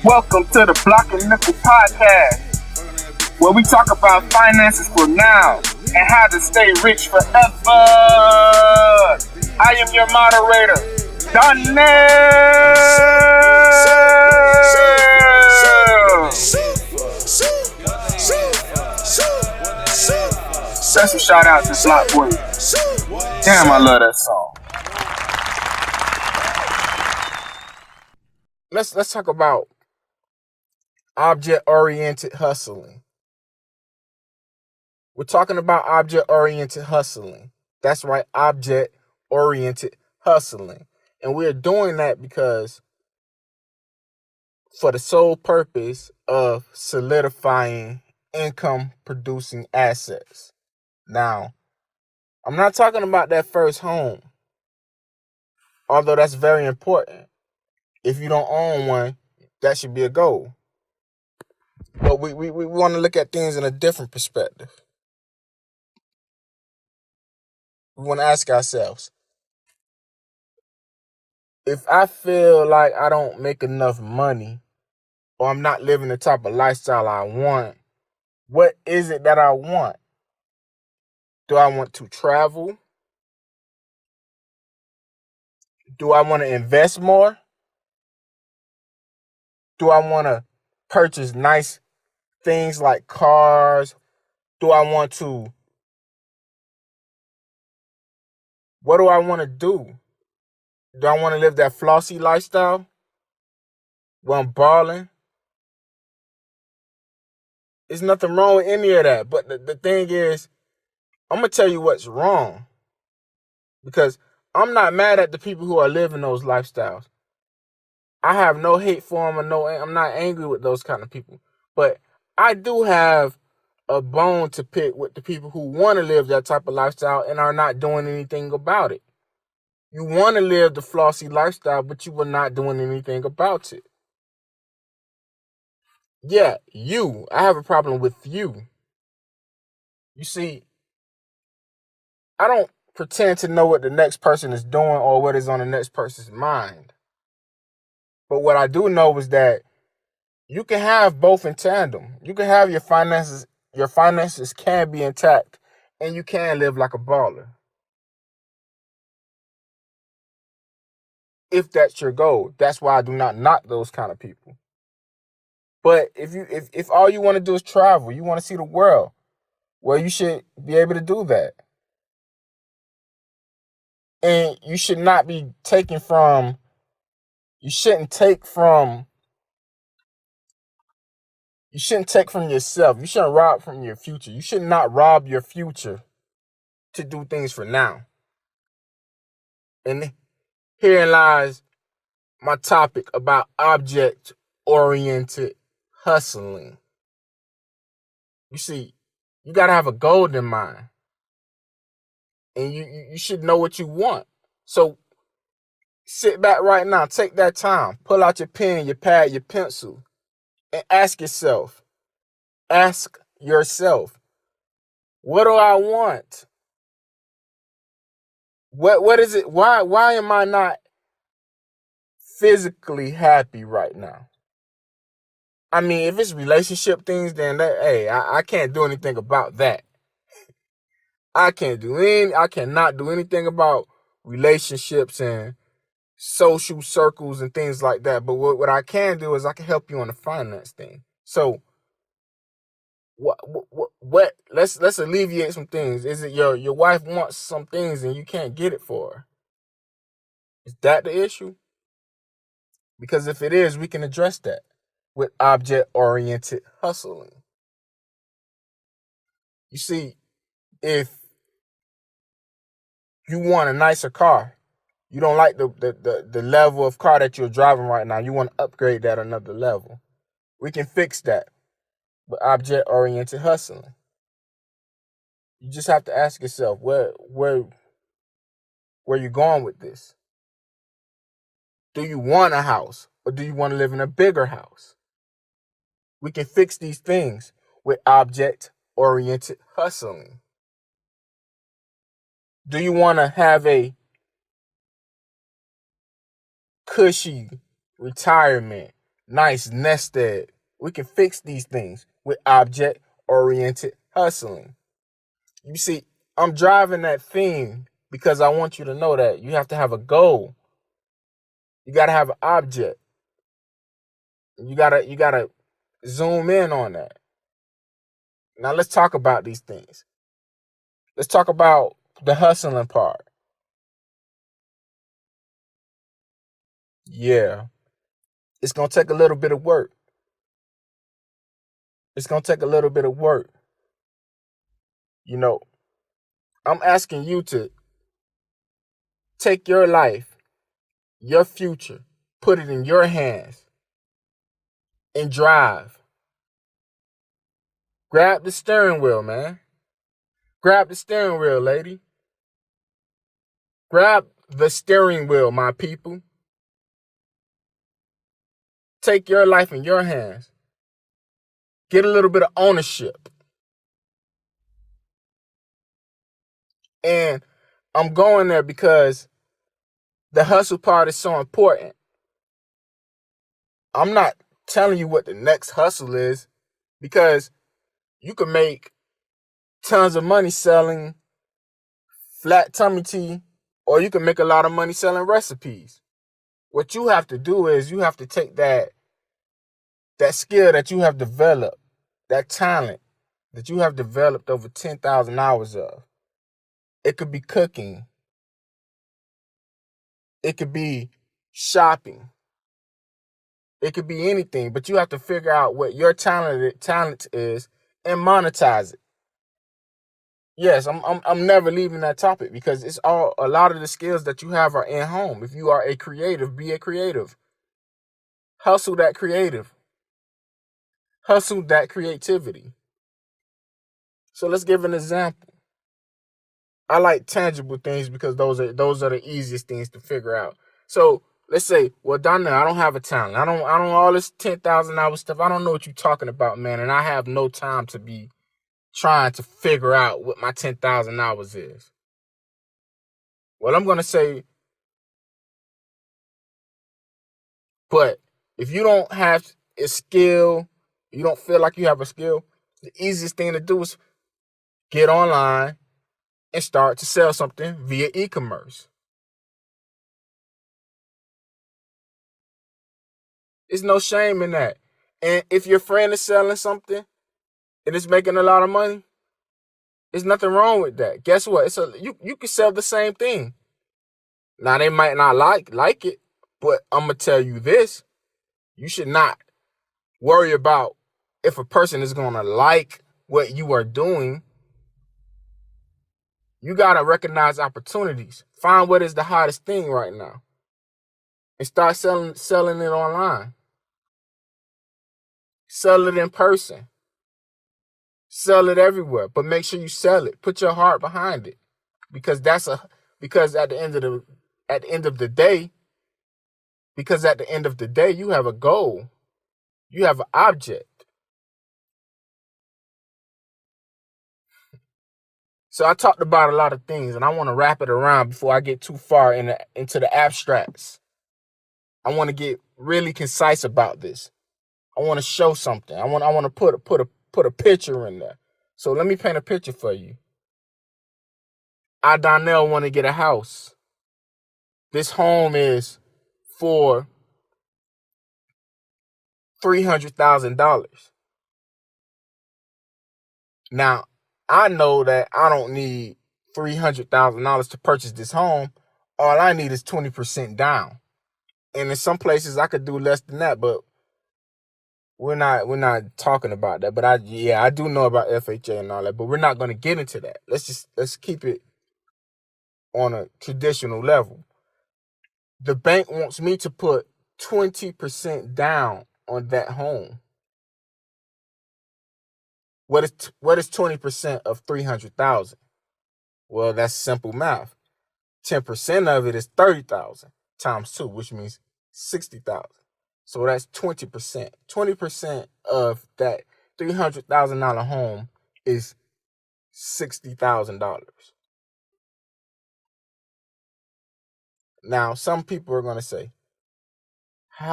Welcome to the Block and Nickel Podcast, where we talk about finances for now and how to stay rich forever. I am your moderator, Donnell. Special shout out to Block Boy. Damn, I love that song. Let's talk about object-oriented hustling. We're talking about object-oriented hustling. That's right, object-oriented hustling. And we're doing that because for the sole purpose of solidifying income-producing assets. Now, I'm not talking about that first home, although that's very important. If you don't own one, that should be a goal. But we want to look at things in a different perspective. We want to ask ourselves, if I feel like I don't make enough money or I'm not living the type of lifestyle I want, what is it that I want? Do I want to travel? Do I want to invest more? Do I want to purchase nice things like cars? Do I want to? What do I want to do? Do I want to live that flossy lifestyle where I'm balling? There's nothing wrong with any of that. But the thing is, I'm going to tell you what's wrong. Because I'm not mad at the people who are living those lifestyles. I have no hate for them, I'm not angry with those kind of people. But I do have a bone to pick with the people who want to live that type of lifestyle and are not doing anything about it. You want to live the flossy lifestyle, but you are not doing anything about it. Yeah, I have a problem with you. You see, I don't pretend to know what the next person is doing or what is on the next person's mind. But what I do know is that you can have both in tandem. You can have your finances can be intact, and you can live like a baller. If that's your goal. That's why I do not knock those kind of people. But if all you want to do is travel, you want to see the world, well, you should be able to do that. And you should not be taking from, you shouldn't take from yourself. You shouldn't rob from your future. You should not rob your future to do things for now. And herein lies my topic about object-oriented hustling. You see, you got to have a goal in mind. And you should know what you want. So sit back right now. Take that time. Pull out your pen, your pad, your pencil. And ask yourself, what do I want? What is it? Why am I not physically happy right now? I mean, if it's relationship things, then I can't do anything about that. I cannot do anything about relationships and social circles and things like that. But what I can do is I can help you on the finance thing. So what let's alleviate some things. Is it your wife wants some things and you can't get it for her? Is that the issue? Because if it is, we can address that with object-oriented hustling. You see, if you want a nicer car, you don't like the level of car that you're driving right now, you want to upgrade that another level. We can fix that with object-oriented hustling. You just have to ask yourself, where you going with this? Do you want a house or do you want to live in a bigger house? We can fix these things with object-oriented hustling. Do you want to have a cushy retirement nice nest egg. We can fix these things with object-oriented hustling. You see, I'm driving that theme because I want you to know that you have to have a goal. You got to have an object. You gotta zoom in on that. Now let's talk about these things. Let's talk about the hustling part. Yeah, it's gonna take a little bit of work. It's gonna take a little bit of work. You know, I'm asking you to take your life, your future, put it in your hands, and drive. Grab the steering wheel, man. Grab the steering wheel, lady. Grab the steering wheel, my people. Take your life in your hands. Get a little bit of ownership. And I'm going there because the hustle part is so important. I'm not telling you what the next hustle is because you can make tons of money selling flat tummy tea, or you can make a lot of money selling recipes. What you have to do is you have to take that skill that you have developed, that talent that you have developed over 10,000 hours of. It could be cooking. It could be shopping. It could be anything, but you have to figure out what your talent is and monetize it. Yes, I'm never leaving that topic because it's a lot of the skills that you have are in home. If you are a creative, be a creative. Hustle that creative. Hustle that creativity. So let's give an example. I like tangible things because those are the easiest things to figure out. So let's say, well, Donnell, I don't have a talent. I don't all this 10,000 hour stuff. I don't know what you're talking about, man. And I have no time to be trying to figure out what my 10,000 hours is. Well, I'm going to say, but if you don't have a skill, you don't feel like you have a skill, the easiest thing to do is get online and start to sell something via e-commerce. There's no shame in that. And if your friend is selling something and it's making a lot of money, there's nothing wrong with that. Guess what? You can sell the same thing. Now they might not like it, but I'm gonna tell you this: you should not worry about if a person is gonna like what you are doing. You gotta recognize opportunities. Find what is the hottest thing right now, and start selling it online. Sell it in person. Sell it everywhere, but make sure you sell it. Put your heart behind it, because at the end of the day, you have a goal. You have an object. So I talked about a lot of things, and I want to wrap it around before I get too far into the abstracts. I want to get really concise about this. I want to show something. I want to put a picture in there. So let me paint a picture for you. I, Donnell, want to get a house. This home is for $300,000. Now, I know that I don't need $300,000 to purchase this home. All I need is 20% down. And in some places I could do less than that, but we're not talking about that. But I do know about FHA and all that, but we're not going to get into that. Let's keep it on a traditional level. The bank wants me to put 20% down on that home. What is 20% of 300,000? Well, that's simple math. 10% of it is 30,000 times 2, which means 60,000. So that's 20%. 20% of that $300,000 home is $60,000. Now, some people are going to say,